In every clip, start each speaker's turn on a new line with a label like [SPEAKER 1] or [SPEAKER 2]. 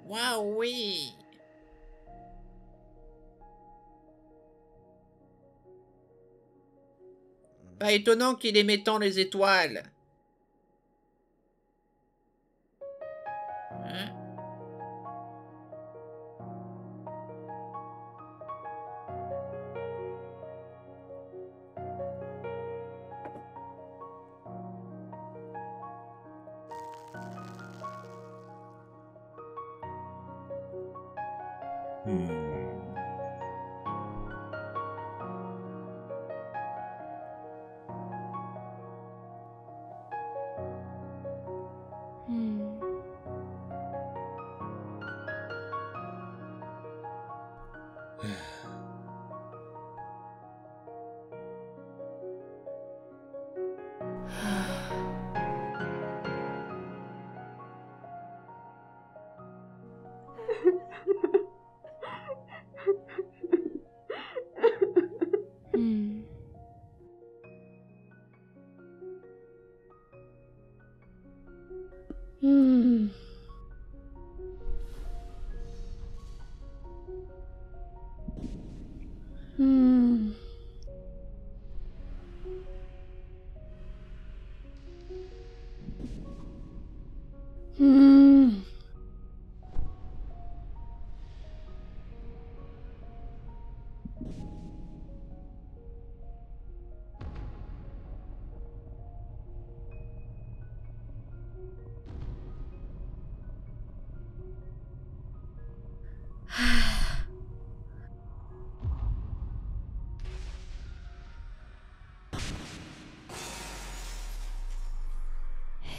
[SPEAKER 1] Waouh, oui. Pas étonnant qu'il aimait tant les étoiles. Hein?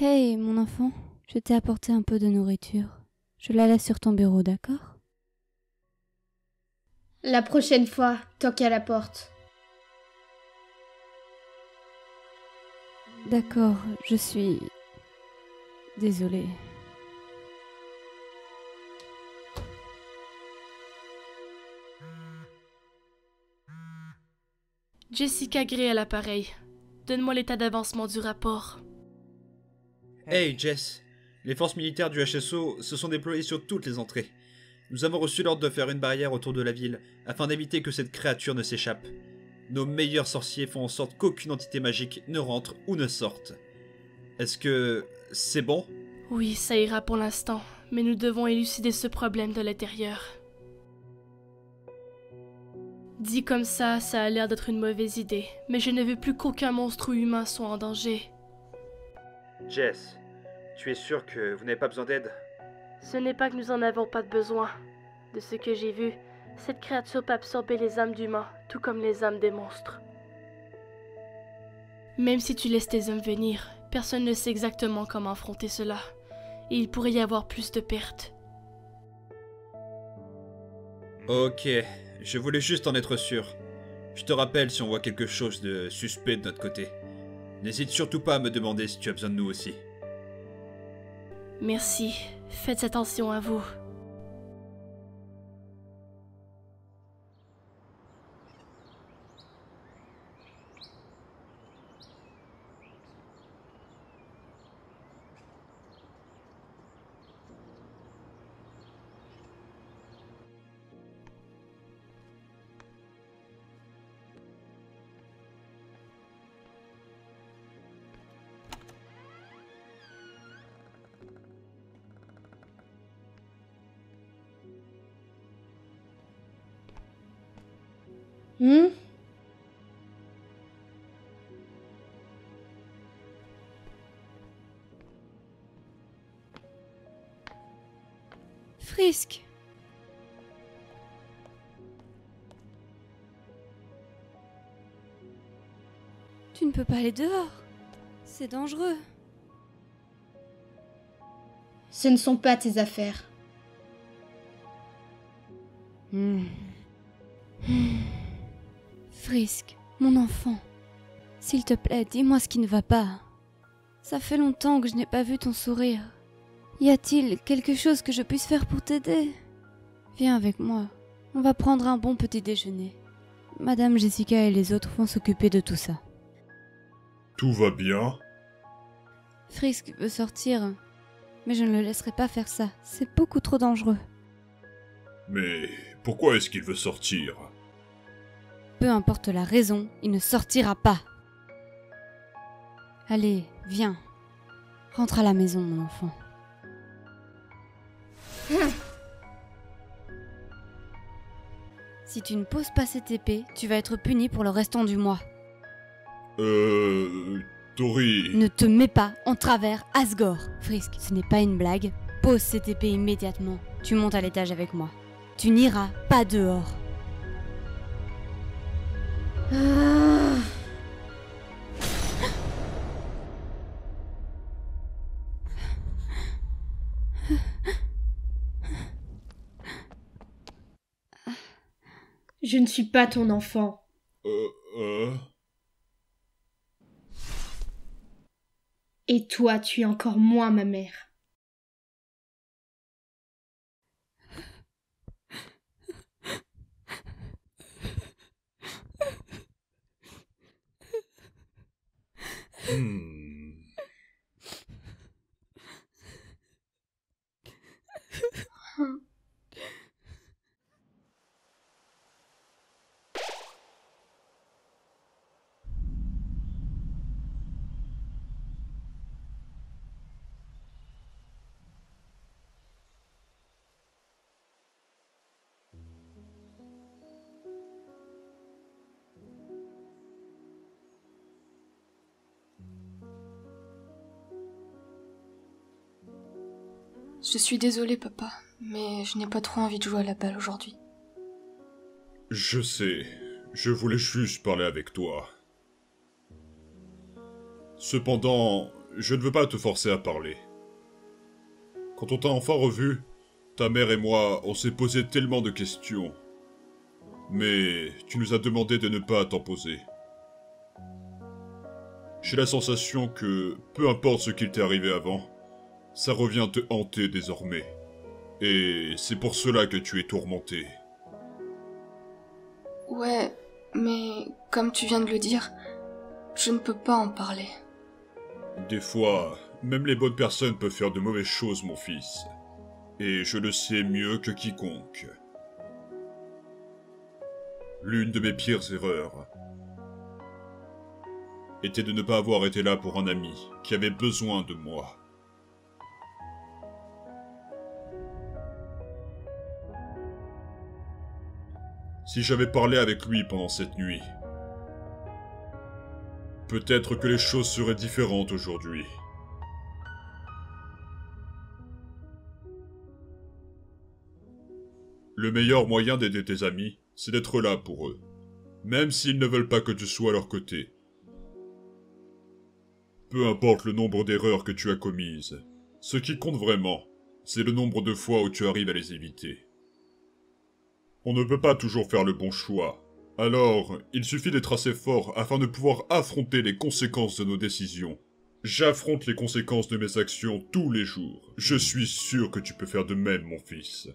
[SPEAKER 2] Hey, mon enfant, je t'ai apporté un peu de nourriture. Je la laisse sur ton bureau, d'accord?
[SPEAKER 3] La prochaine fois, toque à la porte.
[SPEAKER 2] D'accord, je suis... désolée.
[SPEAKER 4] Jessica Gray à l'appareil. Donne-moi l'état d'avancement du rapport.
[SPEAKER 5] Hey Jess, les forces militaires du HSO se sont déployées sur toutes les entrées. Nous avons reçu l'ordre de faire une barrière autour de la ville afin d'éviter que cette créature ne s'échappe. Nos meilleurs sorciers font en sorte qu'aucune entité magique ne rentre ou ne sorte. Est-ce que c'est bon?
[SPEAKER 4] Oui, ça ira pour l'instant, mais nous devons élucider ce problème de l'intérieur. Dit comme ça a l'air d'être une mauvaise idée, mais je ne veux plus qu'aucun monstre ou humain soit en danger.
[SPEAKER 5] Jess, tu es sûr que vous n'avez pas besoin d'aide?
[SPEAKER 4] Ce n'est pas que nous en avons pas de besoin. De ce que j'ai vu, cette créature peut absorber les âmes d'humains, tout comme les âmes des monstres. Même si tu laisses tes hommes venir, personne ne sait exactement comment affronter cela. Et il pourrait y avoir plus de pertes.
[SPEAKER 5] Ok, je voulais juste en être sûr. Je te rappelle si on voit quelque chose de suspect de notre côté. N'hésite surtout pas à me demander si tu as besoin de nous aussi.
[SPEAKER 4] Merci, faites attention à vous.
[SPEAKER 2] Frisk! Tu ne peux pas aller dehors. C'est dangereux.
[SPEAKER 3] Ce ne sont pas tes affaires.
[SPEAKER 2] Frisk, mon enfant. S'il te plaît, dis-moi ce qui ne va pas. Ça fait longtemps que je n'ai pas vu ton sourire. Y a-t-il quelque chose que je puisse faire pour t'aider? Viens avec moi. On va prendre un bon petit déjeuner. Madame Jessica et les autres vont s'occuper de tout ça.
[SPEAKER 6] Tout va bien?
[SPEAKER 2] Frisk veut sortir. Mais je ne le laisserai pas faire ça, c'est beaucoup trop dangereux.
[SPEAKER 6] Mais pourquoi est-ce qu'il veut sortir?
[SPEAKER 2] Peu importe la raison, il ne sortira pas. Allez, viens. Rentre à la maison, mon enfant. Si tu ne poses pas cette épée, tu vas être puni pour le restant du mois.
[SPEAKER 6] Tori...
[SPEAKER 2] Ne te mets pas en travers Asgore. Frisk, ce n'est pas une blague. Pose cette épée immédiatement. Tu montes à l'étage avec moi. Tu n'iras pas dehors.
[SPEAKER 3] Je ne suis pas ton enfant. Et toi, tu es encore moins ma mère.
[SPEAKER 7] Je suis désolée, papa, mais je n'ai pas trop envie de jouer à la balle aujourd'hui.
[SPEAKER 6] Je sais, je voulais juste parler avec toi. Cependant, je ne veux pas te forcer à parler. Quand on t'a enfin revu, ta mère et moi, on s'est posé tellement de questions. Mais tu nous as demandé de ne pas t'en poser. J'ai la sensation que, peu importe ce qu'il t'est arrivé avant, ça revient te hanter désormais. Et c'est pour cela que tu es tourmenté.
[SPEAKER 7] Ouais, mais comme tu viens de le dire, je ne peux pas en parler.
[SPEAKER 6] Des fois, même les bonnes personnes peuvent faire de mauvaises choses, mon fils. Et je le sais mieux que quiconque. L'une de mes pires erreurs était de ne pas avoir été là pour un ami qui avait besoin de moi. Si j'avais parlé avec lui pendant cette nuit, peut-être que les choses seraient différentes aujourd'hui. Le meilleur moyen d'aider tes amis, c'est d'être là pour eux, même s'ils ne veulent pas que tu sois à leur côté. Peu importe le nombre d'erreurs que tu as commises, ce qui compte vraiment, c'est le nombre de fois où tu arrives à les éviter. On ne peut pas toujours faire le bon choix, alors il suffit d'être assez fort afin de pouvoir affronter les conséquences de nos décisions. J'affronte les conséquences de mes actions tous les jours. Je suis sûr que tu peux faire de même, mon fils.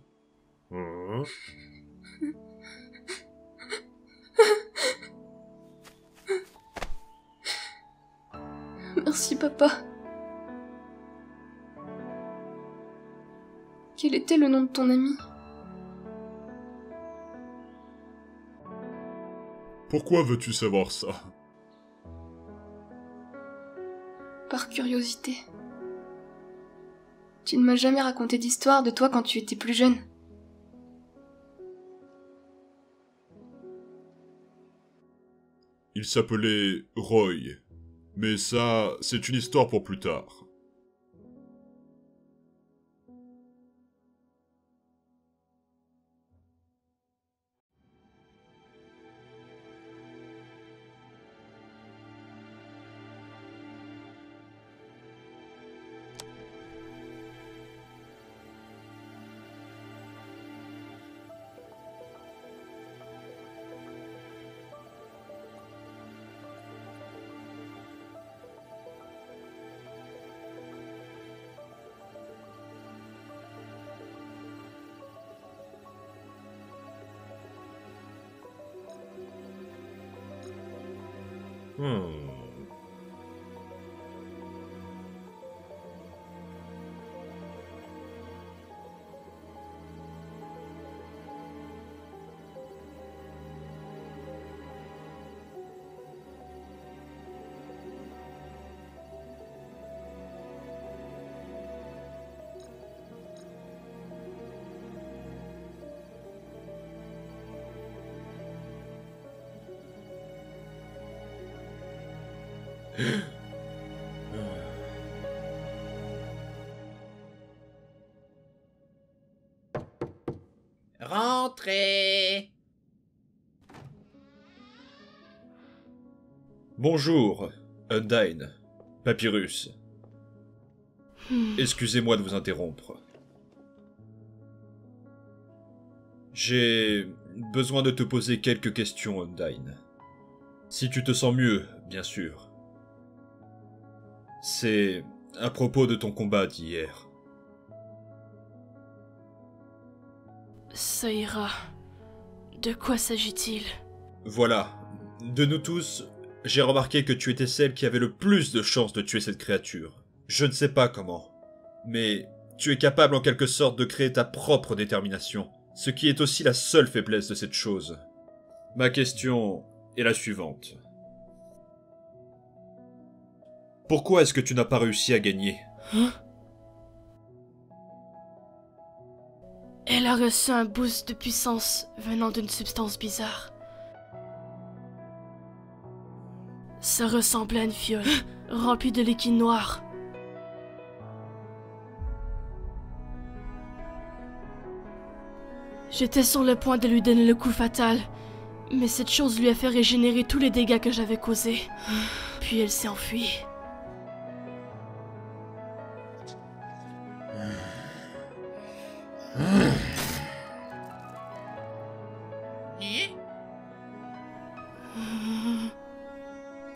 [SPEAKER 7] Merci, papa. Quel était le nom de ton ami?
[SPEAKER 6] Pourquoi veux-tu savoir ça?
[SPEAKER 7] Par curiosité. Tu ne m'as jamais raconté d'histoire de toi quand tu étais plus jeune.
[SPEAKER 6] Il s'appelait Roy. Mais ça, c'est une histoire pour plus tard.
[SPEAKER 1] Rentrez.
[SPEAKER 5] Bonjour, Undyne, Papyrus. Excusez-moi de vous interrompre. J'ai besoin de te poser quelques questions, Undyne. Si tu te sens mieux, bien sûr. C'est à propos de ton combat d'hier.
[SPEAKER 4] Ça ira. De quoi s'agit-il?
[SPEAKER 5] Voilà, de nous tous, j'ai remarqué que tu étais celle qui avait le plus de chances de tuer cette créature. Je ne sais pas comment, mais tu es capable en quelque sorte de créer ta propre détermination, ce qui est aussi la seule faiblesse de cette chose. Ma question est la suivante. Pourquoi est-ce que tu n'as pas réussi à gagner?
[SPEAKER 4] Hein? Elle a reçu un boost de puissance venant d'une substance bizarre. Ça ressemblait à une fiole, remplie de liquide noir. J'étais sur le point de lui donner le coup fatal, mais cette chose lui a fait régénérer tous les dégâts que j'avais causés. Puis elle s'est enfuie.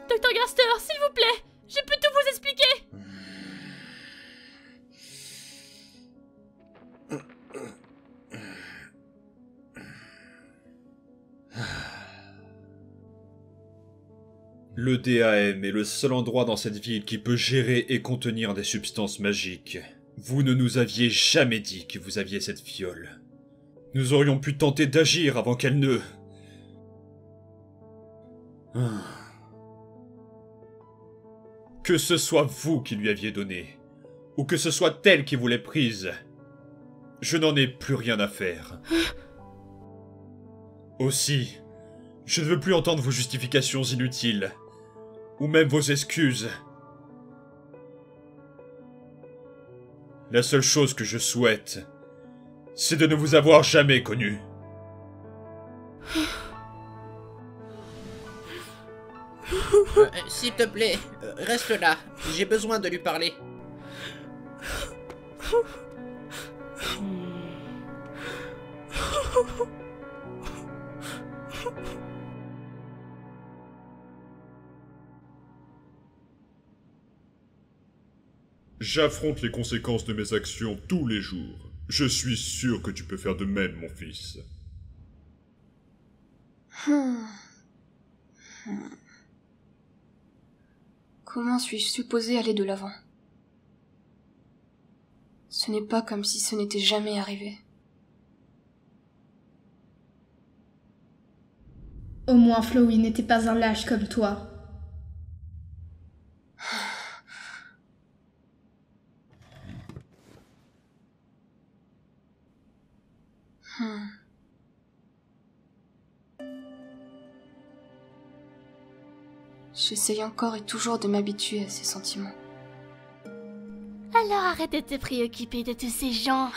[SPEAKER 4] Docteur Garster, s'il vous plaît, je peux tout vous expliquer.
[SPEAKER 5] Le DAM est le seul endroit dans cette ville qui peut gérer et contenir des substances magiques. Vous ne nous aviez jamais dit que vous aviez cette fiole. Nous aurions pu tenter d'agir avant qu'elle ne... Que ce soit vous qui lui aviez donné, ou que ce soit elle qui vous l'ait prise, je n'en ai plus rien à faire. Aussi, je ne veux plus entendre vos justifications inutiles, ou même vos excuses. La seule chose que je souhaite, c'est de ne vous avoir jamais connu.
[SPEAKER 1] S'il te plaît, reste là. J'ai besoin de lui parler.
[SPEAKER 6] J'affronte les conséquences de mes actions tous les jours. Je suis sûr que tu peux faire de même, mon fils.
[SPEAKER 7] Comment suis-je supposée aller de l'avant? Ce n'est pas comme si ce n'était jamais arrivé.
[SPEAKER 3] Au moins Flowey n'était pas un lâche comme toi.
[SPEAKER 7] J'essaye encore et toujours de m'habituer à ces sentiments.
[SPEAKER 4] Alors arrête de te préoccuper de tous ces gens.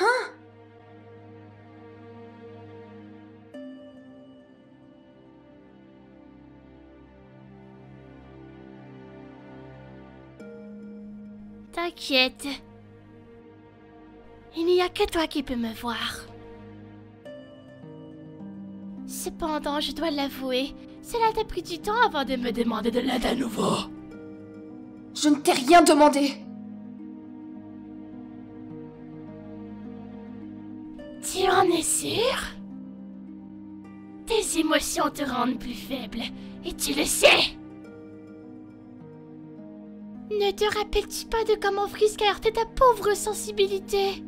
[SPEAKER 4] T'inquiète. Il n'y a que toi qui peux me voir. Cependant, je dois l'avouer, cela t'a pris du temps avant de me demander de l'aide à nouveau.
[SPEAKER 7] Je ne t'ai rien demandé.
[SPEAKER 4] Tu en es sûr? Tes émotions te rendent plus faible, et tu le sais. Ne te rappelles-tu pas de comment Frisk a heurté ta pauvre sensibilité?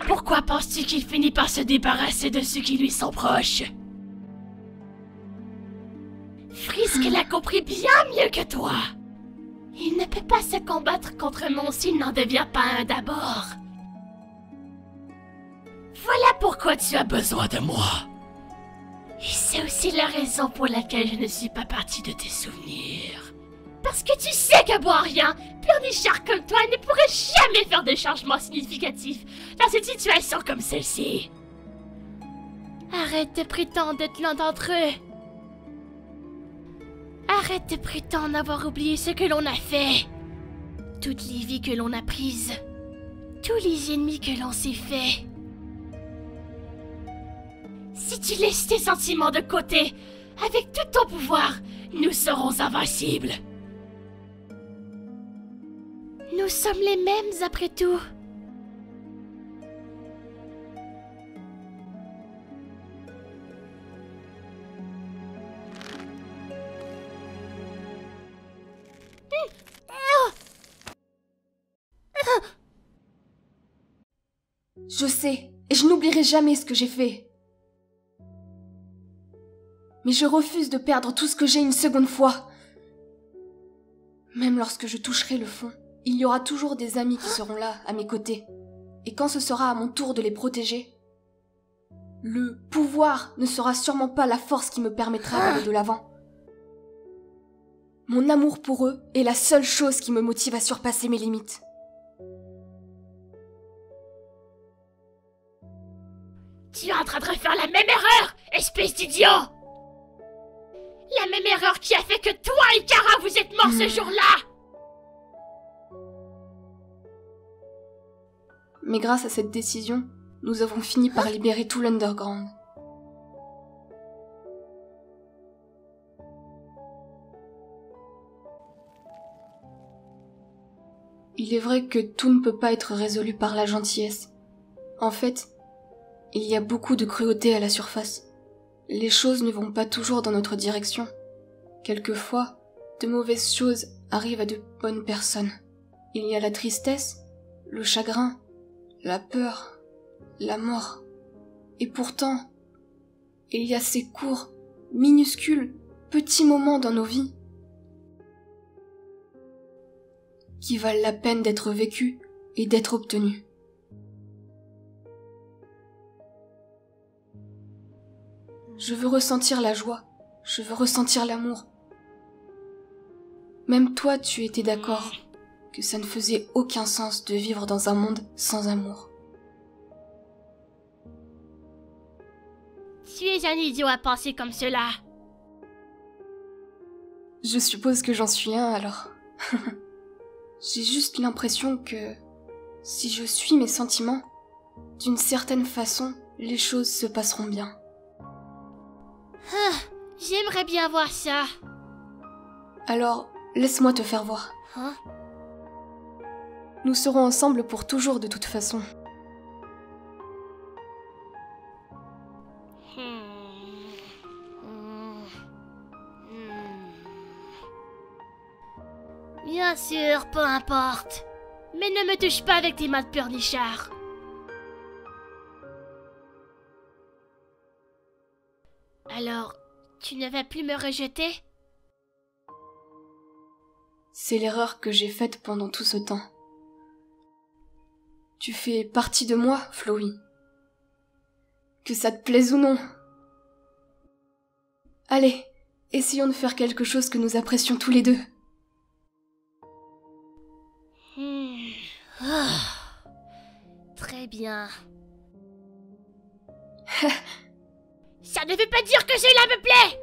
[SPEAKER 4] Pourquoi penses-tu qu'il finit par se débarrasser de ceux qui lui sont proches? Frisk l'a compris bien mieux que toi. Il ne peut pas se combattre contre moi s'il n'en devient pas un d'abord. Voilà pourquoi tu as besoin de moi. Et c'est aussi la raison pour laquelle je ne suis pas partie de tes souvenirs. Parce que tu sais qu'à boire rien, pleurnichard comme toi ne pourrait jamais faire de changements significatifs dans une situation comme celle-ci. Arrête de prétendre être l'un d'entre eux. Arrête de prétendre avoir oublié ce que l'on a fait. Toutes les vies que l'on a prises. Tous les ennemis que l'on s'est fait. Si tu laisses tes sentiments de côté, avec tout ton pouvoir, nous serons invincibles. Nous sommes les mêmes après tout.
[SPEAKER 7] Je sais, et je n'oublierai jamais ce que j'ai fait. Mais je refuse de perdre tout ce que j'ai une seconde fois. Même lorsque je toucherai le fond, il y aura toujours des amis qui seront là, à mes côtés. Et quand ce sera à mon tour de les protéger, le pouvoir ne sera sûrement pas la force qui me permettra d'aller de l'avant. Mon amour pour eux est la seule chose qui me motive à surpasser mes limites.
[SPEAKER 4] Tu es en train de refaire la même erreur, espèce d'idiot! La même erreur qui a fait que toi et Kara vous êtes morts ce jour-là!
[SPEAKER 7] Mais grâce à cette décision, nous avons fini par libérer tout l'Underground. Il est vrai que tout ne peut pas être résolu par la gentillesse. En fait, il y a beaucoup de cruauté à la surface. Les choses ne vont pas toujours dans notre direction. Quelquefois, de mauvaises choses arrivent à de bonnes personnes. Il y a la tristesse, le chagrin, la peur, la mort. Et pourtant, il y a ces courts, minuscules, petits moments dans nos vies qui valent la peine d'être vécus et d'être obtenus. Je veux ressentir la joie, je veux ressentir l'amour. Même toi, tu étais d'accord que ça ne faisait aucun sens de vivre dans un monde sans amour.
[SPEAKER 4] Tu es un idiot à penser comme cela.
[SPEAKER 7] Je suppose que j'en suis un alors. J'ai juste l'impression que si je suis mes sentiments, d'une certaine façon, les choses se passeront bien.
[SPEAKER 4] J'aimerais bien voir ça.
[SPEAKER 7] Alors, laisse-moi te faire voir.
[SPEAKER 4] Hein?
[SPEAKER 7] Nous serons ensemble pour toujours de toute façon.
[SPEAKER 4] Bien sûr, peu importe. Mais ne me touche pas avec tes mains de pleurnichard. Alors, tu ne vas plus me rejeter?
[SPEAKER 7] C'est l'erreur que j'ai faite pendant tout ce temps. Tu fais partie de moi, Flowey. Que ça te plaise ou non. Allez, essayons de faire quelque chose que nous apprécions tous les deux.
[SPEAKER 4] Très bien. Ça ne veut pas dire que cela me plaît!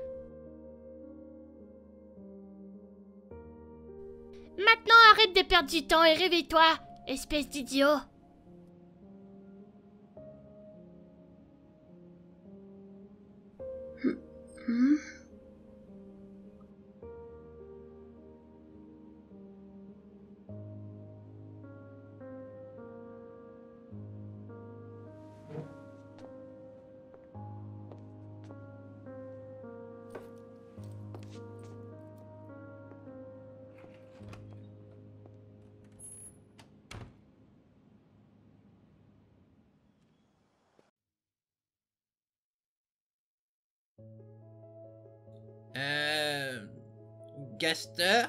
[SPEAKER 4] Maintenant, arrête de perdre du temps et réveille-toi, espèce d'idiot.
[SPEAKER 1] Gaster?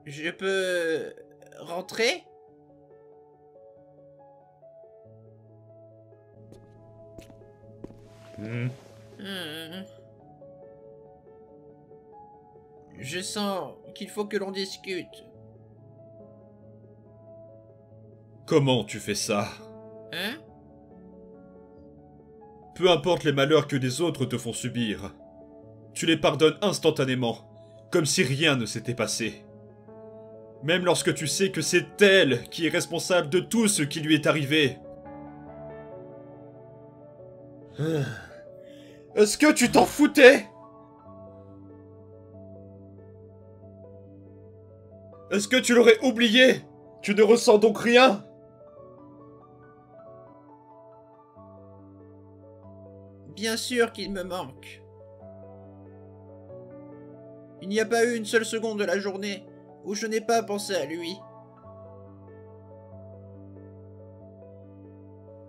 [SPEAKER 1] Je peux rentrer? Je sens qu'il faut que l'on discute.
[SPEAKER 5] Comment tu fais ça?
[SPEAKER 1] Hein?
[SPEAKER 5] Peu importe les malheurs que les autres te font subir, tu les pardonnes instantanément, comme si rien ne s'était passé. Même lorsque tu sais que c'est elle qui est responsable de tout ce qui lui est arrivé. Est-ce que tu t'en foutais? Est-ce que tu l'aurais oublié? Tu ne ressens donc rien?
[SPEAKER 1] Bien sûr qu'il me manque. Il n'y a pas eu une seule seconde de la journée où je n'ai pas pensé à lui.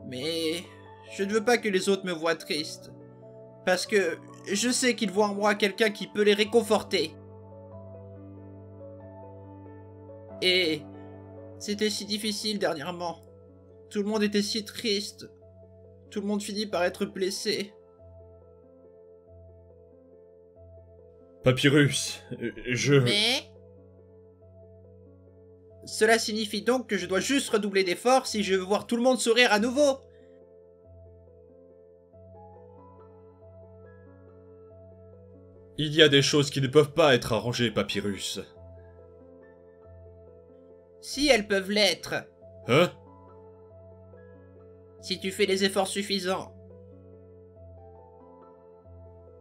[SPEAKER 1] Mais je ne veux pas que les autres me voient triste. Parce que je sais qu'ils voient en moi quelqu'un qui peut les réconforter. Et c'était si difficile dernièrement. Tout le monde était si triste. Tout le monde finit par être blessé.
[SPEAKER 5] Papyrus,
[SPEAKER 1] Mais... Cela signifie donc que je dois juste redoubler d'efforts si je veux voir tout le monde sourire à nouveau.
[SPEAKER 5] Il y a des choses qui ne peuvent pas être arrangées, Papyrus.
[SPEAKER 1] Si elles peuvent l'être.
[SPEAKER 5] Hein?
[SPEAKER 1] Si tu fais les efforts suffisants.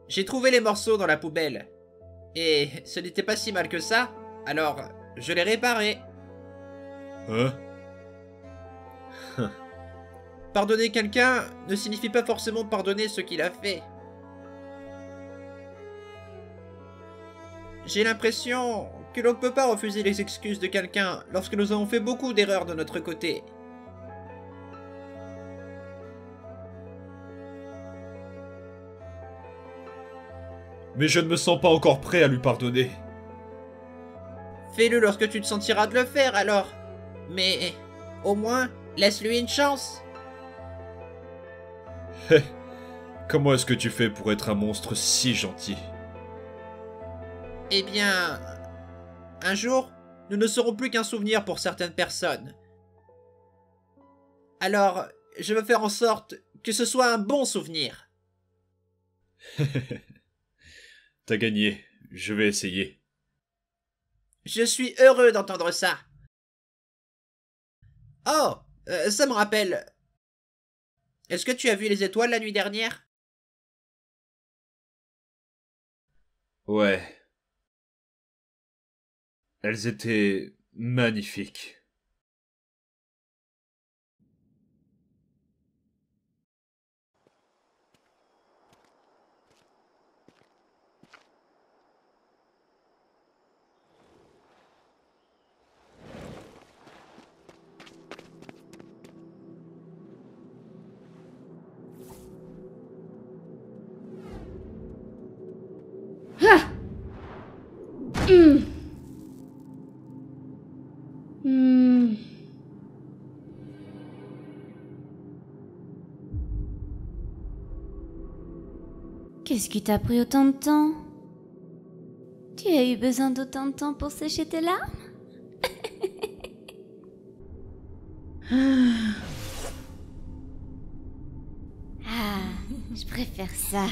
[SPEAKER 1] J'ai trouvé les morceaux dans la poubelle. Et ce n'était pas si mal que ça, alors je l'ai réparé.
[SPEAKER 5] Hein?
[SPEAKER 1] Pardonner quelqu'un ne signifie pas forcément pardonner ce qu'il a fait. J'ai l'impression que l'on ne peut pas refuser les excuses de quelqu'un lorsque nous avons fait beaucoup d'erreurs de notre côté.
[SPEAKER 5] Mais je ne me sens pas encore prêt à lui pardonner.
[SPEAKER 1] Fais-le lorsque tu te sentiras de le faire alors. Mais au moins, laisse-lui une chance.
[SPEAKER 5] Comment est-ce que tu fais pour être un monstre si gentil?
[SPEAKER 1] Eh bien, un jour, nous ne serons plus qu'un souvenir pour certaines personnes. Alors, je veux faire en sorte que ce soit un bon souvenir.
[SPEAKER 5] T'as gagné, je vais essayer.
[SPEAKER 1] Je suis heureux d'entendre ça. Oh, ça me rappelle. Est-ce que tu as vu les étoiles la nuit dernière?
[SPEAKER 5] Ouais. Elles étaient magnifiques.
[SPEAKER 2] Qu'est-ce qui t'a pris autant de temps? Tu as eu besoin d'autant de temps pour sécher tes larmes? Ah, je préfère ça.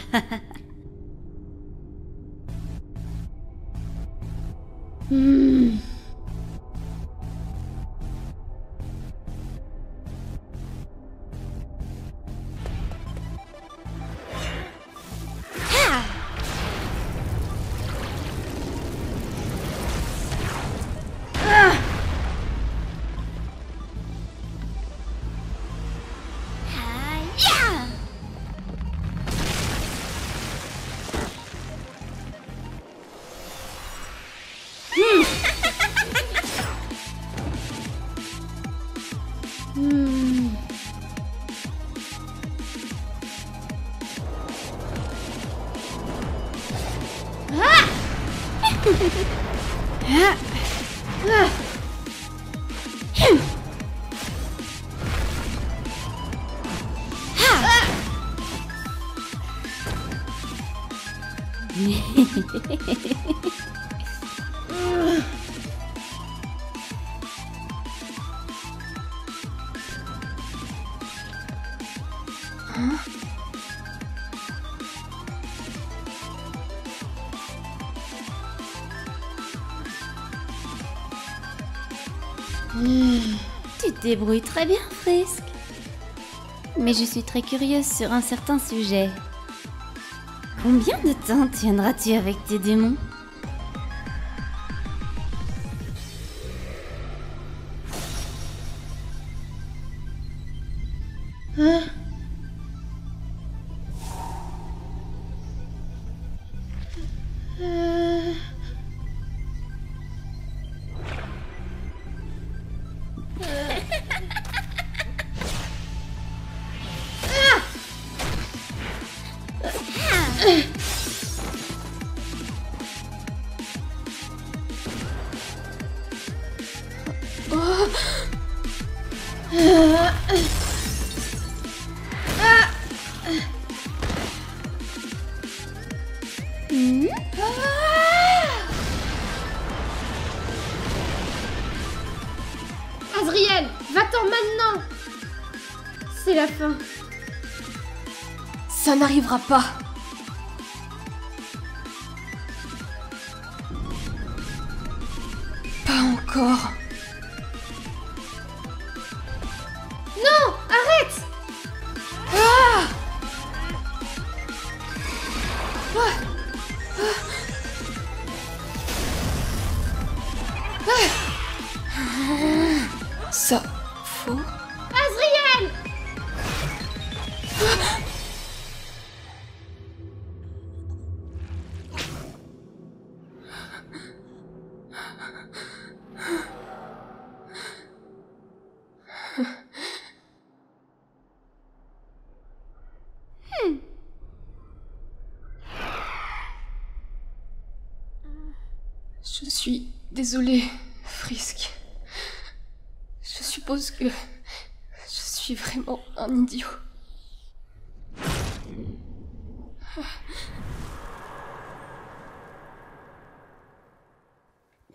[SPEAKER 2] Tu te débrouilles très bien, Frisk. Mais je suis très curieuse sur un certain sujet. Combien de temps tiendras-tu avec tes démons?
[SPEAKER 3] Azriel, va-t'en maintenant! C'est la fin.
[SPEAKER 7] Ça n'arrivera pas. Pas encore.
[SPEAKER 3] Non, arrête!
[SPEAKER 7] Ah! Ça faut.
[SPEAKER 3] Azriel!
[SPEAKER 7] Je suis désolée, Frisk. Je suppose que je suis vraiment un idiot.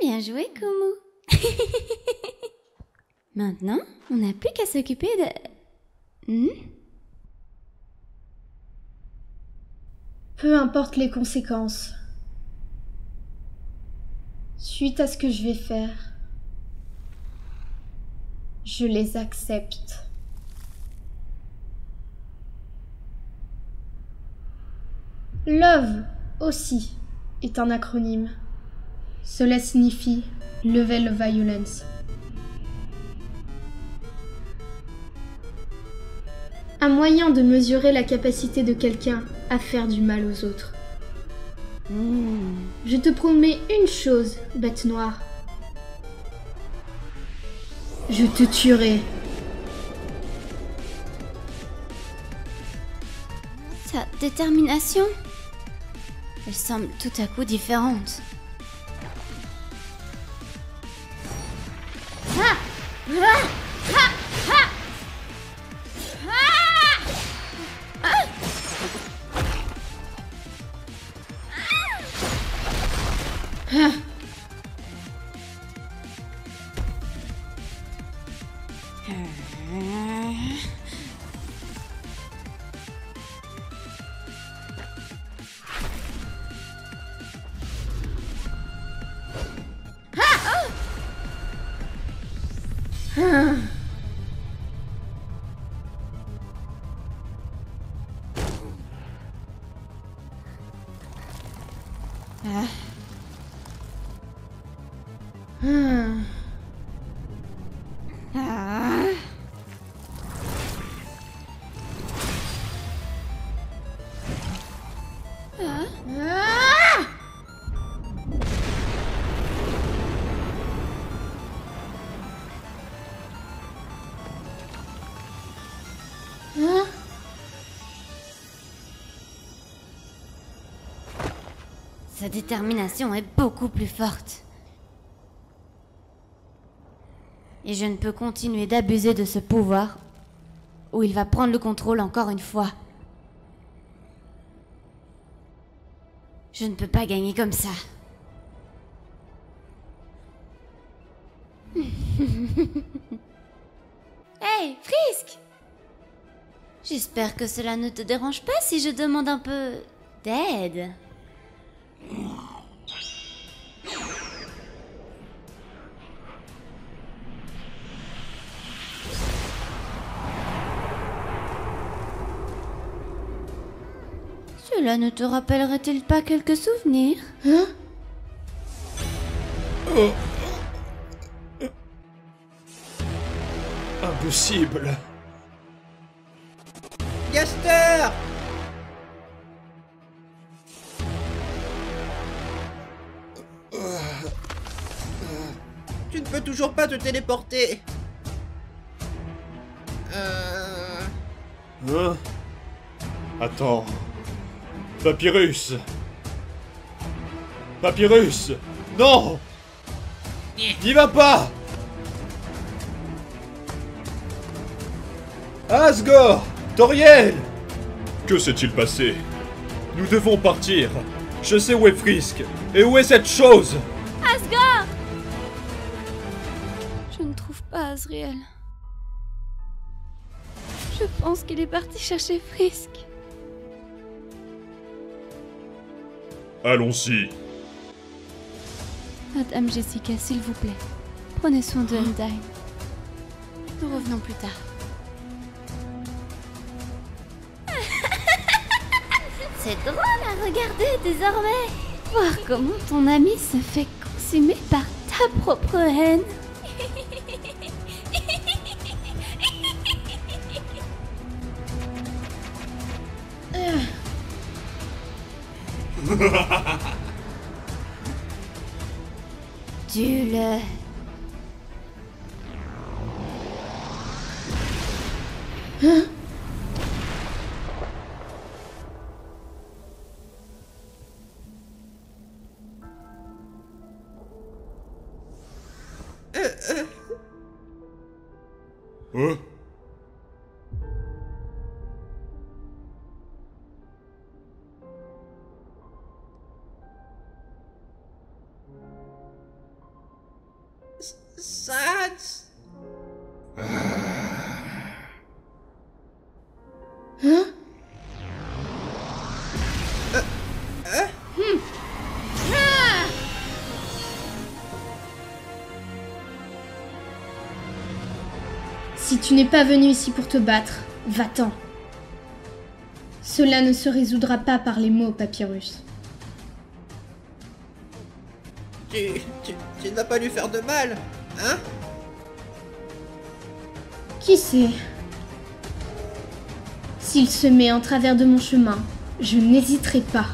[SPEAKER 2] Bien joué, Kumu. Maintenant, on n'a plus qu'à s'occuper de...
[SPEAKER 3] Peu importe les conséquences. Suite à ce que je vais faire, je les accepte. LOVE aussi est un acronyme. Cela signifie Level of Violence. Un moyen de mesurer la capacité de quelqu'un à faire du mal aux autres. Je te promets une chose, bête noire. Je te tuerai.
[SPEAKER 2] Sa détermination, elle semble tout à coup différente. Sa détermination est beaucoup plus forte. Et je ne peux continuer d'abuser de ce pouvoir, ou il va prendre le contrôle encore une fois. Je ne peux pas gagner comme ça. Hey, Frisk! J'espère que cela ne te dérange pas si je demande un peu d'aide. Cela ne te rappellerait-il pas quelques souvenirs?
[SPEAKER 3] Hein?
[SPEAKER 5] Impossible.
[SPEAKER 1] Gaster! Tu ne peux toujours pas te téléporter.
[SPEAKER 5] Hein? Attends. Papyrus! Papyrus! Non! N'y va pas! Asgore! Toriel! Que s'est-il passé? Nous devons partir. Je sais où est Frisk. Et où est cette chose?
[SPEAKER 2] Asgore! Je ne trouve pas Azriel. Je pense qu'il est parti chercher Frisk.
[SPEAKER 6] Allons-y.
[SPEAKER 2] Madame Jessica, s'il vous plaît, prenez soin de Undyne. Nous revenons plus tard. C'est drôle à regarder désormais. Voir comment ton ami se fait consumer par ta propre haine. Tue-le.
[SPEAKER 3] Hein?
[SPEAKER 6] Hein?
[SPEAKER 1] Sans!
[SPEAKER 3] Hein? Si tu n'es pas venu ici pour te battre, va-t'en. Cela ne se résoudra pas par les mots, Papyrus.
[SPEAKER 1] Tu ne vas pas lui faire de mal, hein?
[SPEAKER 3] Qui sait? S'il se met en travers de mon chemin, je n'hésiterai pas.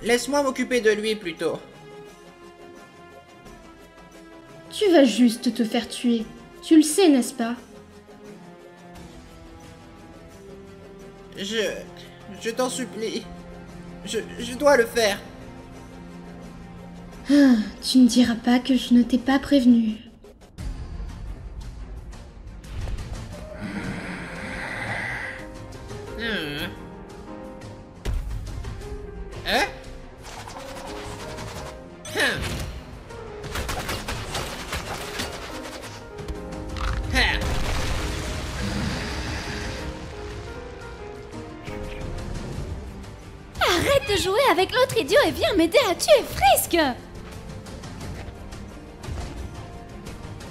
[SPEAKER 1] Laisse-moi m'occuper de lui plutôt.
[SPEAKER 3] Tu vas juste te faire tuer. Tu le sais, n'est-ce pas?
[SPEAKER 1] Je t'en supplie. Je dois le faire.
[SPEAKER 3] Ah, tu ne diras pas que je ne t'ai pas prévenu.
[SPEAKER 1] Hein?
[SPEAKER 2] Arrête de jouer avec l'autre idiot et viens m'aider à tuer Frisk!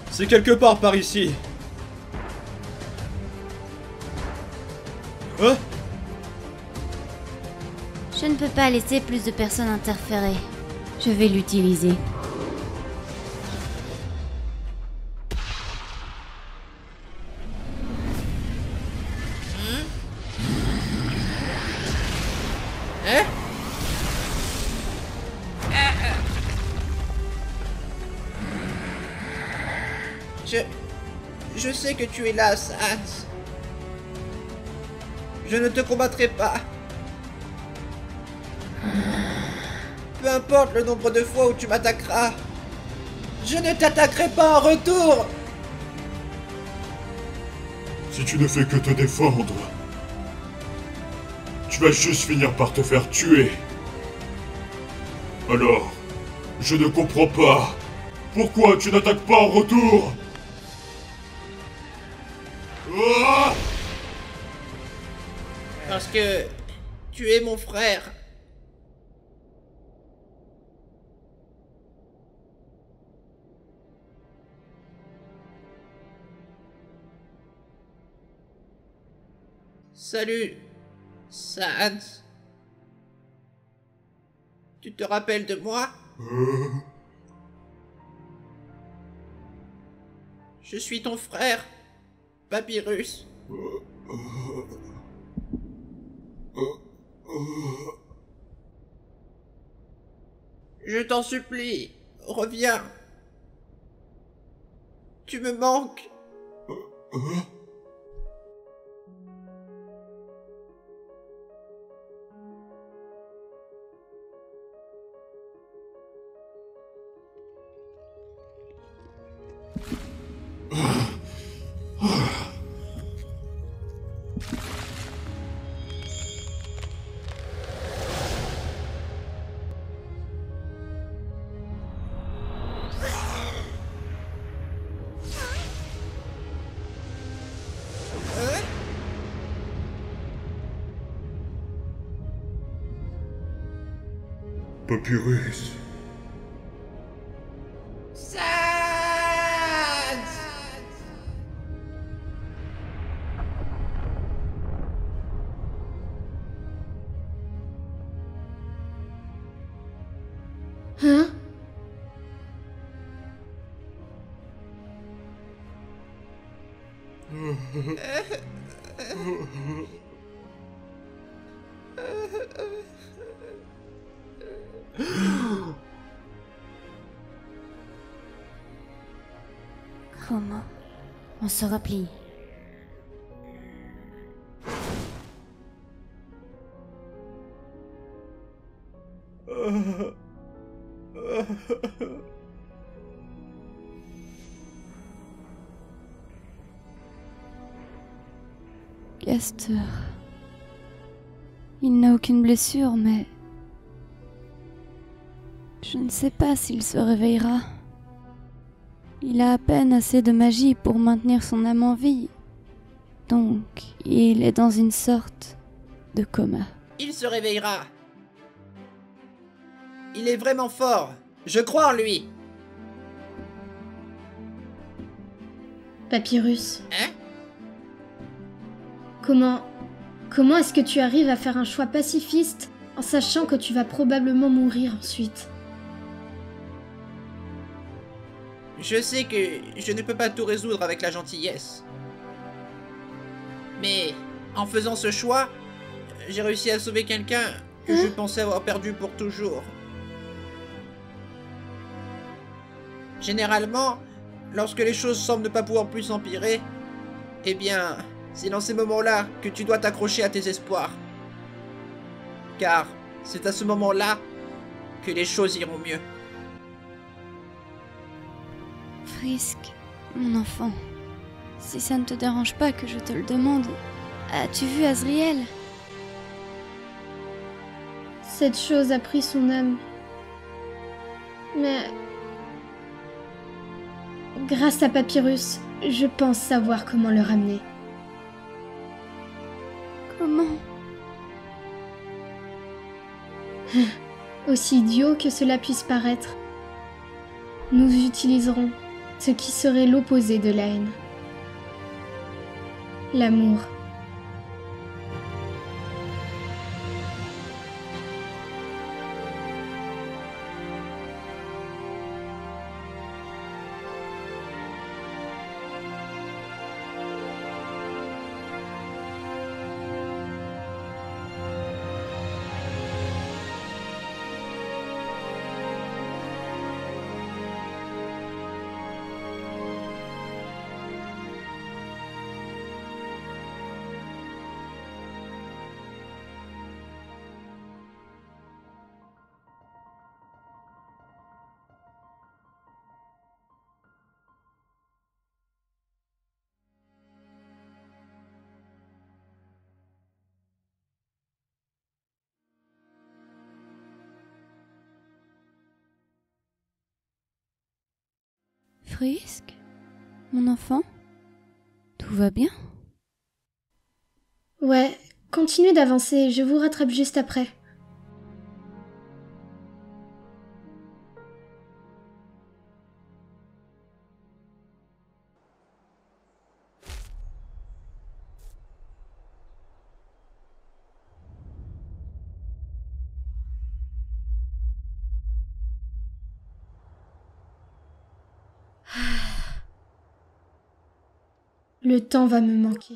[SPEAKER 5] C'est quelque part par ici. Hein?
[SPEAKER 2] Je ne peux pas laisser plus de personnes interférer. Je vais l'utiliser.
[SPEAKER 1] Hein? Je sais que tu es là, Sans. Je ne te combattrai pas. Peu importe le nombre de fois où tu m'attaqueras, je ne t'attaquerai pas en retour.
[SPEAKER 6] Si tu ne fais que te défendre, tu vas juste finir par te faire tuer. Alors, je ne comprends pas Pourquoi tu n'attaques pas en retour? Ah!
[SPEAKER 1] Parce que tu es mon frère. Salut, Sans. Tu te rappelles de moi? Je suis ton frère, Papyrus. Je t'en supplie, reviens. Tu me manques.
[SPEAKER 6] Papyrus.
[SPEAKER 1] Sans.
[SPEAKER 3] Hein?
[SPEAKER 2] Comment on se replie? Castor. Il n'a aucune blessure, mais... je ne sais pas s'il se réveillera. Il a à peine assez de magie pour maintenir son âme en vie. Donc, il est dans une sorte de coma.
[SPEAKER 1] Il se réveillera. Il est vraiment fort. Je crois en lui.
[SPEAKER 3] Papyrus,
[SPEAKER 1] Hein?
[SPEAKER 3] Comment est-ce que tu arrives à faire un choix pacifiste en sachant que tu vas probablement mourir ensuite?
[SPEAKER 1] Je sais que je ne peux pas tout résoudre avec la gentillesse. Mais en faisant ce choix, j'ai réussi à sauver quelqu'un que je pensais avoir perdu pour toujours. Généralement, lorsque les choses semblent ne pas pouvoir plus empirer, eh bien, c'est dans ces moments-là que tu dois t'accrocher à tes espoirs. Car c'est à ce moment-là que les choses iront mieux.
[SPEAKER 2] Frisk, mon enfant, si ça ne te dérange pas que je te le demande, as-tu vu Azriel?
[SPEAKER 3] Cette chose a pris son âme. Mais... grâce à Papyrus, je pense savoir comment le ramener.
[SPEAKER 2] Comment?
[SPEAKER 3] Aussi idiot que cela puisse paraître, nous utiliserons ce qui serait l'opposé de la haine. L'amour.
[SPEAKER 2] Frisk? Mon enfant? Tout va bien?
[SPEAKER 3] Ouais, continuez d'avancer, je vous rattrape juste après. Le temps va me manquer.